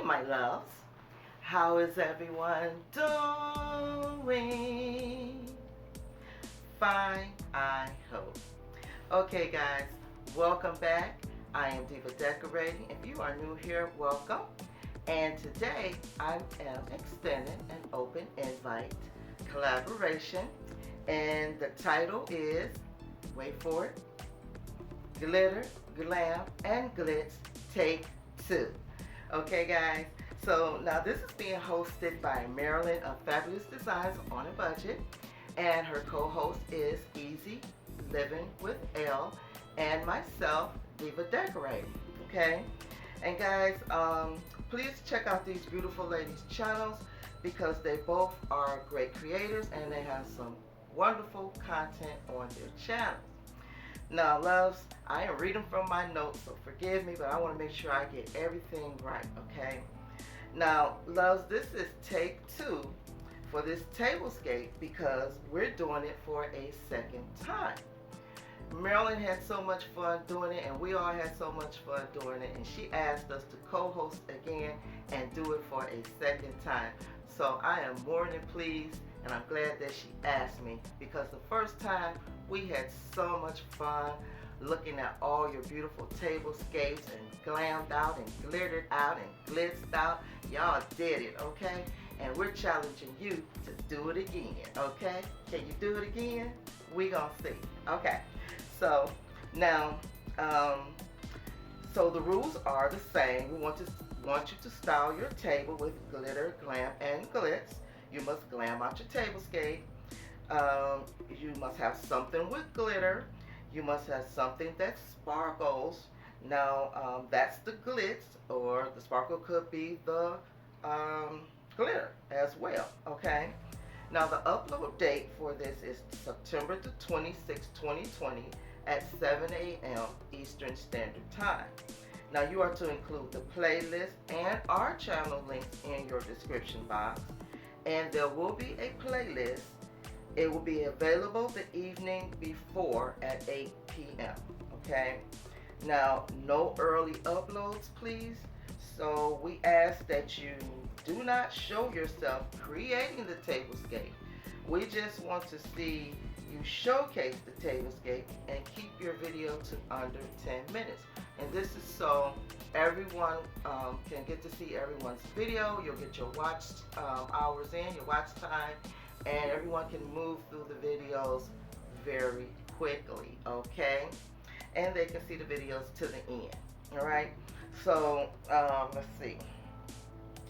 my loves. How is everyone doing? Fine, I hope. Okay, guys, welcome back. I am Diva Decorating. If you are new here, welcome. And today I am extending an open invite collaboration. And the title is, wait for it, Glitter, Glam, and Glitz Take 2. Okay, guys, so now this is being hosted by Marilyn of Fabulous Designs on a Budget, and her co-host is Easy Living with Elle, and myself, Diva Decorating. Okay, and guys, please check out these beautiful ladies' channels because they both are great creators and they have some wonderful content on their channels. Now, loves, I am reading from my notes, so forgive me, but I want to make sure I get everything right, okay? Now, loves, this is take 2 for this tablescape because we're doing it for a second time. Marilyn had so much fun doing it, and we all had so much fun doing it, and she asked us to co-host again and do it for a second time. So I am more than pleased, and I'm glad that she asked me because the first time we had so much fun looking at all your beautiful tablescapes and glammed out and glittered out and blitzed out. Y'all did it, okay? And we're challenging you to do it again, okay? Can you do it again? We gonna see. Okay. So now, so the rules are the same. We want you to style your table with glitter, glam, and glitz. You must glam out your tablescape. You must have something with glitter. You must have something that sparkles. Now, that's the glitz, or the sparkle could be the glitter as well, okay? Now, the upload date for this is September the 26th, 2020 at 7 a.m. Eastern Standard Time. Now, you are to include the playlist and our channel links in your description box. And there will be a playlist. It will be available the evening before at 8 p.m. Okay? Now, no early uploads, please. So we ask that you do not show yourself creating the tablescape. We just want to see you showcase the tablescape and keep your video to under 10 minutes. And this is so everyone can get to see everyone's video. You'll get your watch hours in, your watch time, and everyone can move through the videos very quickly, okay? And they can see the videos to the end, all right? So, let's see.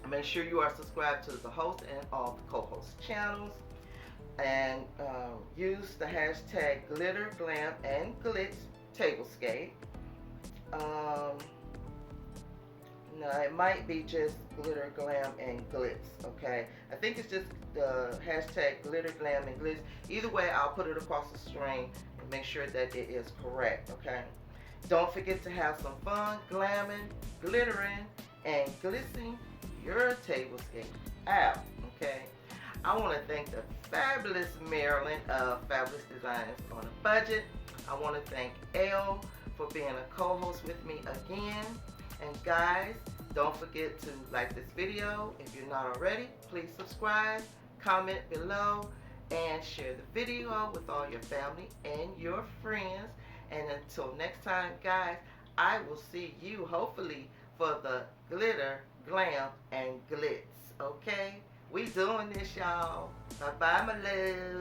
Make sure you are subscribed to the host and all the co-host channels. And use the hashtag glitter, glam, and glitz tablescape. No, it might be just glitter, glam, and glitz, okay? I think it's just the hashtag glitter, glam, and glitz. Either way, I'll put it across the screen and make sure that it is correct, okay? Don't forget to have some fun glamming, glittering, and glitzing your tablescape out, okay? I want to thank the Fabulous Marilyn of Fabulous Designs on a Budget. I want to thank Elle for being a co-host with me again. And guys, don't forget to like this video. If you're not already, please subscribe, comment below, and share the video with all your family and your friends. And until next time, guys, I will see you hopefully for the glitter, glam, and glitz, okay? We doing this, y'all. Bye-bye, my love.